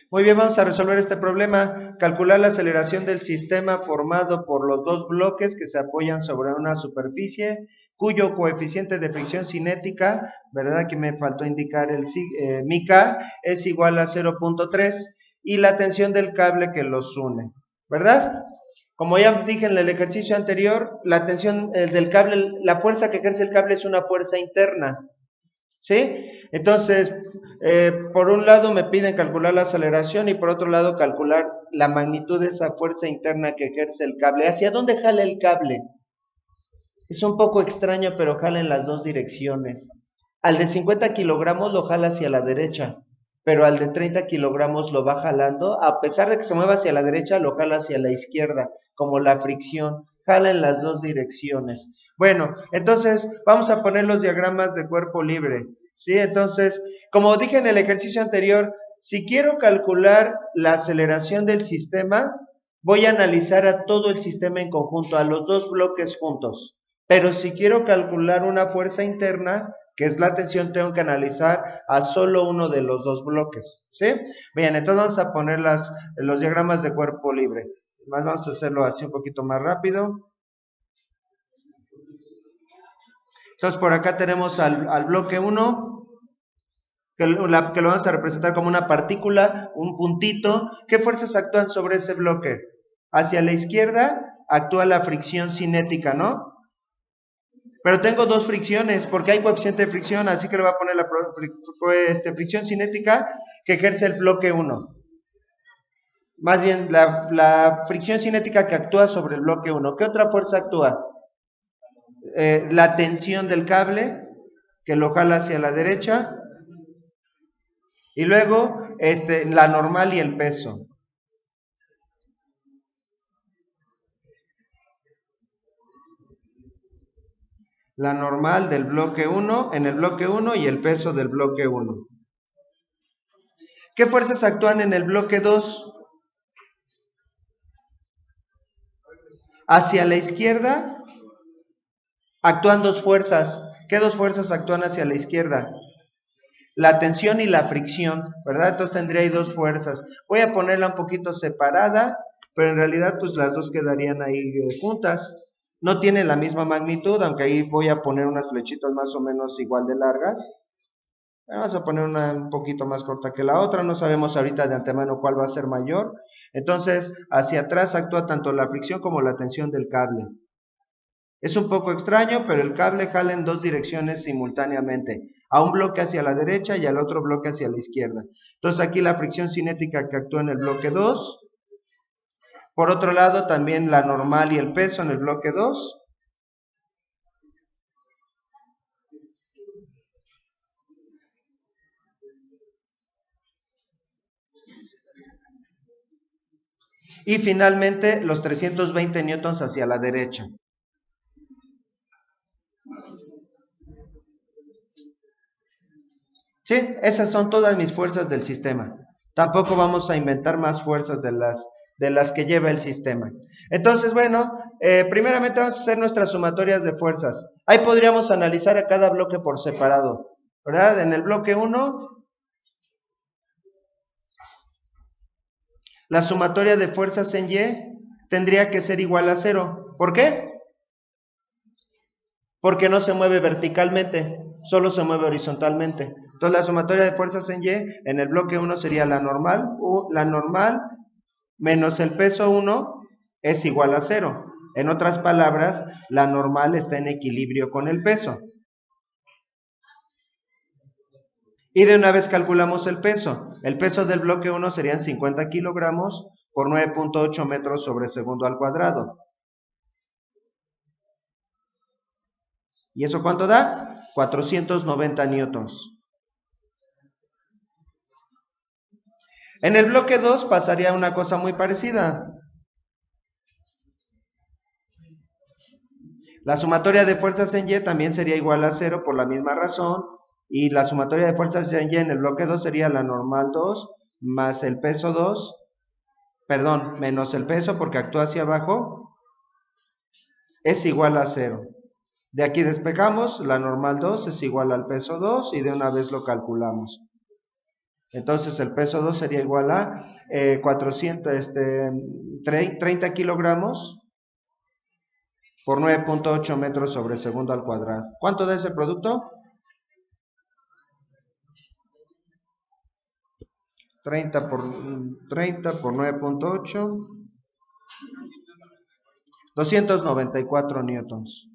Muy bien, vamos a resolver este problema. Calcular la aceleración del sistema formado por los dos bloques que se apoyan sobre una superficie cuyo coeficiente de fricción cinética, ¿verdad? Aquí me faltó indicar mi K, es igual a 0.3 y la tensión del cable que los une, ¿verdad? Como ya dije en el ejercicio anterior, la tensión del cable, la fuerza que ejerce el cable es una fuerza interna, ¿sí? Entonces, por un lado me piden calcular la aceleración y por otro lado calcular la magnitud de esa fuerza interna que ejerce el cable. ¿Hacia dónde jala el cable? Es un poco extraño, pero jala en las dos direcciones. Al de 50 kilogramos lo jala hacia la derecha, pero al de 30 kilogramos lo va jalando, a pesar de que se mueva hacia la derecha, lo jala hacia la izquierda, como la fricción. Jala en las dos direcciones. Bueno, entonces vamos a poner los diagramas de cuerpo libre, ¿sí? Entonces, como dije en el ejercicio anterior, si quiero calcular la aceleración del sistema, voy a analizar a todo el sistema en conjunto, a los dos bloques juntos. Pero si quiero calcular una fuerza interna, que es la tensión, tengo que analizar a solo uno de los dos bloques, ¿sí? Bien, entonces vamos a poner los diagramas de cuerpo libre. Vamos a hacerlo así un poquito más rápido. Entonces por acá tenemos al bloque 1, que lo vamos a representar como una partícula, un puntito. ¿Qué fuerzas actúan sobre ese bloque? Hacia la izquierda actúa la fricción cinética, ¿no? Pero tengo dos fricciones, porque hay coeficiente de fricción, así que le voy a poner la fricción cinética que ejerce el bloque 1. Más bien, la fricción cinética que actúa sobre el bloque 1. ¿Qué otra fuerza actúa? La tensión del cable, que lo jala hacia la derecha. Y luego, la normal y el peso. La normal del bloque 1 en el bloque 1 y el peso del bloque 1. ¿Qué fuerzas actúan en el bloque 2? Hacia la izquierda actúan dos fuerzas. ¿Qué dos fuerzas actúan hacia la izquierda? La tensión y la fricción, ¿verdad? Entonces tendría ahí dos fuerzas. Voy a ponerla un poquito separada, pero en realidad pues las dos quedarían ahí juntas. No tienen la misma magnitud, aunque ahí voy a poner unas flechitas más o menos igual de largas. Vamos a poner una un poquito más corta que la otra, no sabemos ahorita de antemano cuál va a ser mayor. Entonces, hacia atrás actúa tanto la fricción como la tensión del cable. Es un poco extraño, pero el cable jala en dos direcciones simultáneamente, a un bloque hacia la derecha y al otro bloque hacia la izquierda. Entonces aquí la fricción cinética que actúa en el bloque 2. Por otro lado, también la normal y el peso en el bloque 2. Y finalmente los 320 newtons hacia la derecha. Sí, esas son todas mis fuerzas del sistema. Tampoco vamos a inventar más fuerzas de las que lleva el sistema. Entonces, bueno, primeramente vamos a hacer nuestras sumatorias de fuerzas. Ahí podríamos analizar a cada bloque por separado, ¿verdad? En el bloque 1, la sumatoria de fuerzas en Y tendría que ser igual a 0. ¿Por qué? Porque no se mueve verticalmente, solo se mueve horizontalmente. Entonces la sumatoria de fuerzas en Y en el bloque 1 sería la normal menos el peso 1 es igual a 0. En otras palabras, la normal está en equilibrio con el peso. Y de una vez calculamos el peso. El peso del bloque 1 serían 50 kilogramos por 9.8 metros sobre segundo al cuadrado. ¿Y eso cuánto da? 490 newtons. En el bloque 2 pasaría una cosa muy parecida. La sumatoria de fuerzas en Y también sería igual a 0 por la misma razón. Y la sumatoria de fuerzas en Y en el bloque 2 sería la normal 2 más el peso 2, perdón, menos el peso porque actúa hacia abajo, es igual a 0. De aquí despejamos, la normal 2 es igual al peso 2 y de una vez lo calculamos. Entonces el peso 2 sería igual a 30 kilogramos por 9.8 metros sobre segundo al cuadrado. ¿Cuánto da ese producto? 30 por 9.8, 294 newtons.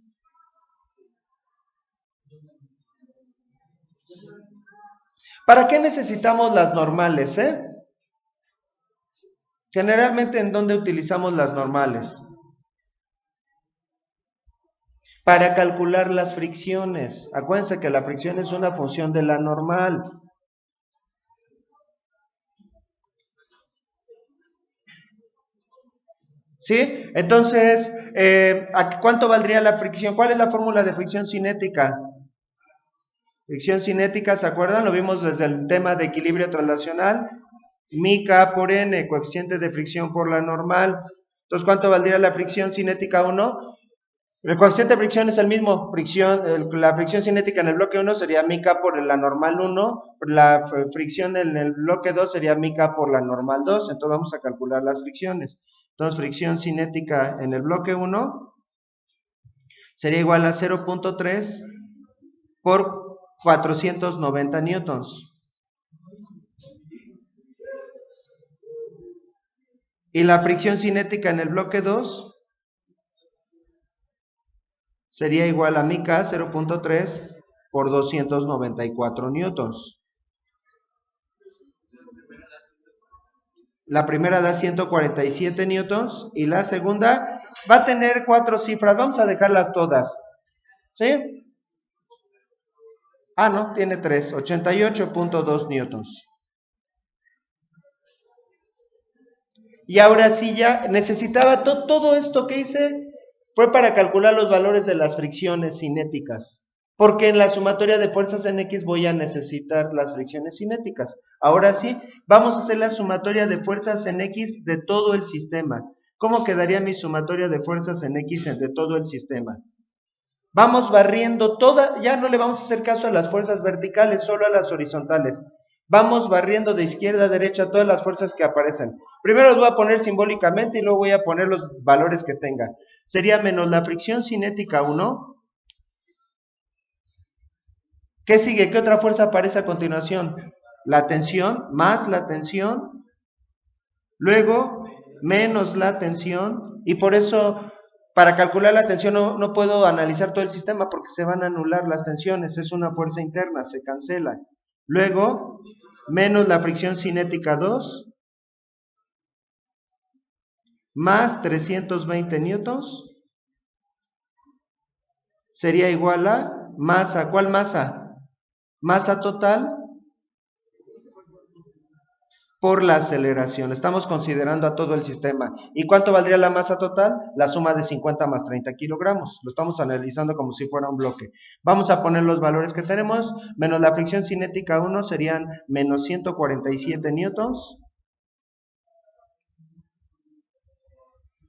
¿Para qué necesitamos las normales, Generalmente, ¿en dónde utilizamos las normales? Para calcular las fricciones. Acuérdense que la fricción es una función de la normal. ¿Sí? Entonces, ¿cuánto valdría la fricción? ¿Cuál es la fórmula de fricción cinética? Fricción cinética, ¿se acuerdan? Lo vimos desde el tema de equilibrio traslacional. Mi K por N, coeficiente de fricción por la normal. Entonces, ¿cuánto valdría la fricción cinética 1? El coeficiente de fricción es el mismo. La fricción cinética en el bloque 1 sería mi K por la normal 1. La fricción en el bloque 2 sería mi K por la normal 2. Entonces, vamos a calcular las fricciones. Entonces, fricción cinética en el bloque 1 sería igual a 0.3 por 490 newtons. Y la fricción cinética en el bloque 2 sería igual a mi K 0.3 por 294 newtons. La primera da 147 newtons y la segunda va a tener 4 cifras. Vamos a dejarlas todas. ¿Sí? Ah, no, tiene 3. 88.2 newtons. Y ahora sí ya necesitaba todo esto que hice fue para calcular los valores de las fricciones cinéticas. Porque en la sumatoria de fuerzas en X voy a necesitar las fricciones cinéticas. Ahora sí, vamos a hacer la sumatoria de fuerzas en X de todo el sistema. ¿Cómo quedaría mi sumatoria de fuerzas en X de todo el sistema? Vamos barriendo ya no le vamos a hacer caso a las fuerzas verticales, solo a las horizontales. Vamos barriendo de izquierda a derecha todas las fuerzas que aparecen. Primero los voy a poner simbólicamente y luego voy a poner los valores que tenga. Sería menos la fricción cinética 1. ¿Qué sigue? ¿Qué otra fuerza aparece a continuación? La tensión, más la tensión, luego menos la tensión, y por eso para calcular la tensión no puedo analizar todo el sistema porque se van a anular las tensiones, es una fuerza interna, se cancela. Luego, menos la fricción cinética 2, más 320 newtons, sería igual a masa. ¿Cuál masa? Masa total por la aceleración. Estamos considerando a todo el sistema. ¿Y cuánto valdría la masa total? La suma de 50 más 30 kilogramos. Lo estamos analizando como si fuera un bloque. Vamos a poner los valores que tenemos. Menos la fricción cinética 1 serían menos 147 newtons.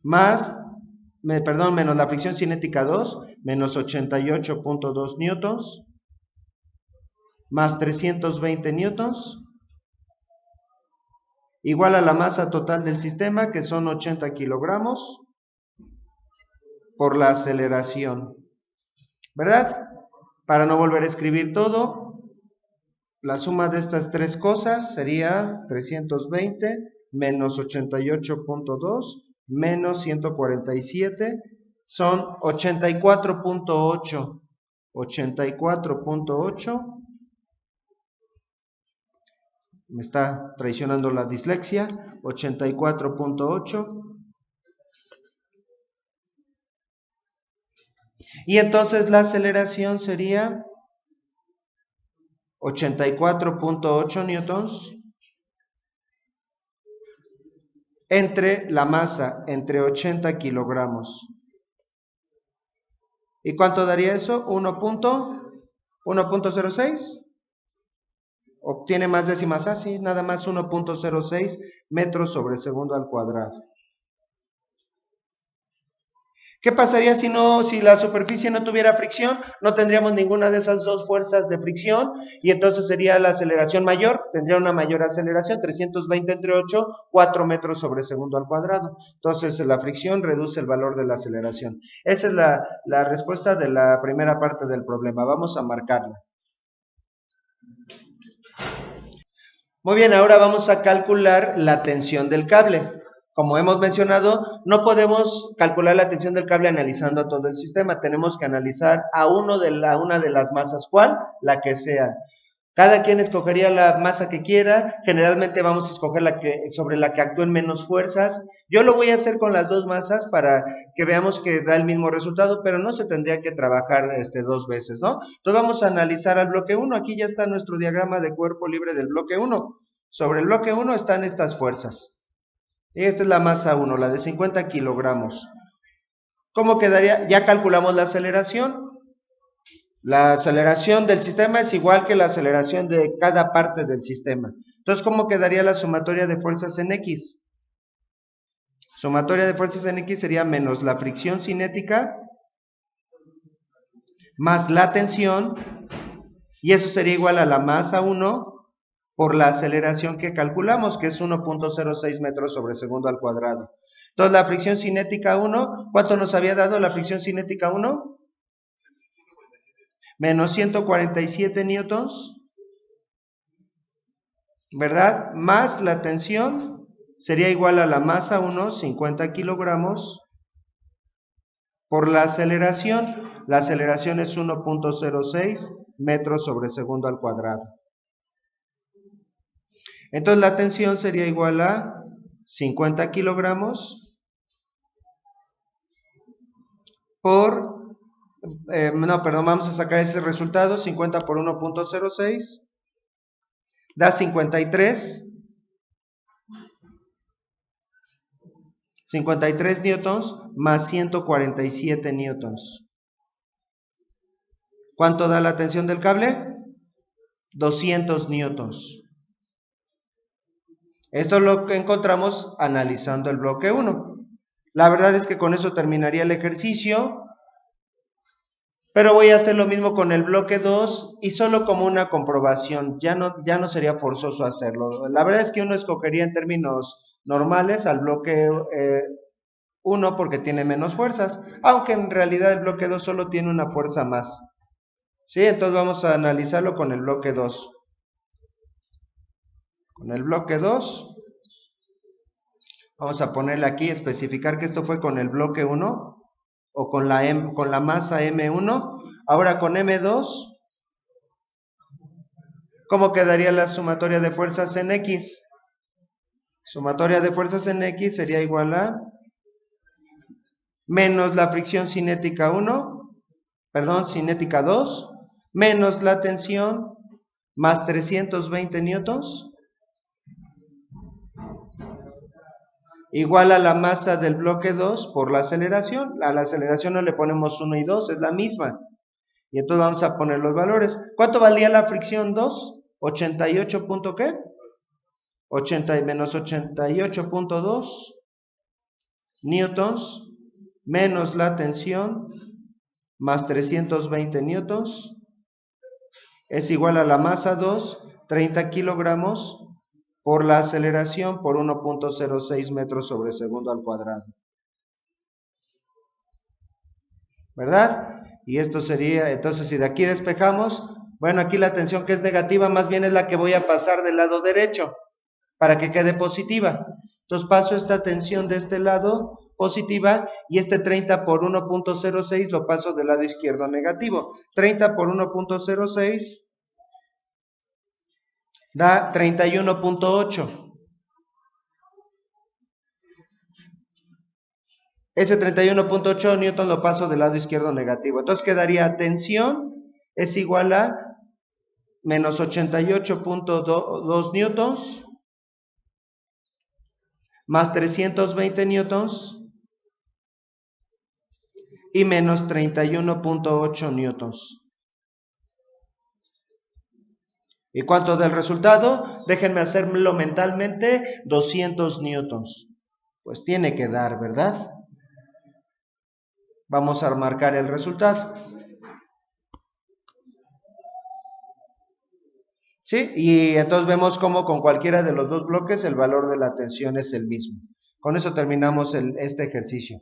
Menos la fricción cinética 2, menos 88.2 newtons. Más 320 newtons. Igual a la masa total del sistema, que son 80 kilogramos, por la aceleración. ¿Verdad? Para no volver a escribir todo, la suma de estas tres cosas sería 320 menos 88.2 menos 147, son 84.8. 84.8. Me está traicionando la dislexia. 84.8. Y entonces la aceleración sería 84.8 newtons entre la masa, entre 80 kilogramos. ¿Y cuánto daría eso? 1.06. ¿Obtiene más décimas? Ah, sí, nada más 1.06 metros sobre segundo al cuadrado. ¿Qué pasaría si la superficie no tuviera fricción? No tendríamos ninguna de esas dos fuerzas de fricción y entonces sería la aceleración mayor, tendría una mayor aceleración, 320 entre 8, 4 metros sobre segundo al cuadrado. Entonces la fricción reduce el valor de la aceleración. Esa es la respuesta de la primera parte del problema. Vamos a marcarla. Muy bien, ahora vamos a calcular la tensión del cable. Como hemos mencionado, no podemos calcular la tensión del cable analizando todo el sistema. Tenemos que analizar a una de las masas. ¿Cuál? La que sea. Cada quien escogería la masa que quiera. Generalmente vamos a escoger sobre la que actúen menos fuerzas. Yo lo voy a hacer con las dos masas para que veamos que da el mismo resultado, pero no se tendría que trabajar dos veces, ¿no? Entonces vamos a analizar al bloque 1. Aquí ya está nuestro diagrama de cuerpo libre del bloque 1. Sobre el bloque 1 están estas fuerzas. Esta es la masa 1, la de 50 kilogramos. ¿Cómo quedaría? Ya calculamos la aceleración. La aceleración del sistema es igual que la aceleración de cada parte del sistema. Entonces, ¿cómo quedaría la sumatoria de fuerzas en X? Sumatoria de fuerzas en X sería menos la fricción cinética más la tensión, y eso sería igual a la masa 1 por la aceleración que calculamos, que es 1.06 metros sobre segundo al cuadrado. Entonces, la fricción cinética 1, ¿cuánto nos había dado la fricción cinética 1? Menos 147 newtons, ¿verdad? Más la tensión sería igual a la masa 1, 50 kilogramos, por la aceleración. La aceleración es 1.06 metros sobre segundo al cuadrado. Entonces la tensión sería igual a 50 kilogramos por, vamos a sacar ese resultado, 50 por 1.06, da 53 newtons más 147 newtons. ¿Cuánto da la tensión del cable? 200 newtons. Esto es lo que encontramos analizando el bloque 1. La verdad es que con eso terminaría el ejercicio, pero voy a hacer lo mismo con el bloque 2 y solo como una comprobación, ya no sería forzoso hacerlo. La verdad es que uno escogería en términos normales al bloque 1 porque tiene menos fuerzas, aunque en realidad el bloque 2 solo tiene una fuerza más. ¿Sí? Entonces vamos a analizarlo con el bloque 2. Con el bloque 2, vamos a ponerle aquí, especificar que esto fue con el bloque 1, o con la masa M1. Ahora con M2, ¿cómo quedaría la sumatoria de fuerzas en X? Sumatoria de fuerzas en X sería igual a menos la fricción cinética 2, menos la tensión, más 320 newtons, igual a la masa del bloque 2 por la aceleración. A la aceleración no le ponemos 1 y 2, es la misma. Y entonces vamos a poner los valores. ¿Cuánto valía la fricción 2? 88 punto ¿qué? 80 menos 88.2 newtons menos la tensión más 320 newtons es igual a la masa 2, 30 kilogramos, por la aceleración por 1.06 metros sobre segundo al cuadrado. ¿Verdad? Y esto sería, entonces si de aquí despejamos, bueno, aquí la tensión que es negativa más bien es la que voy a pasar del lado derecho para que quede positiva. Entonces paso esta tensión de este lado positiva y este 30 por 1.06 lo paso del lado izquierdo negativo. 30 por 1.06 da 31.8. Ese 31.8 newton lo paso del lado izquierdo negativo. Entonces quedaría tensión es igual a menos 88.2 newtons más 320 newtons y menos 31.8 newtons. ¿Y cuánto da el resultado? Déjenme hacerlo mentalmente, 200 newtons. Pues tiene que dar, ¿verdad? Vamos a marcar el resultado. ¿Sí? Y entonces vemos cómo con cualquiera de los dos bloques el valor de la tensión es el mismo. Con eso terminamos este ejercicio.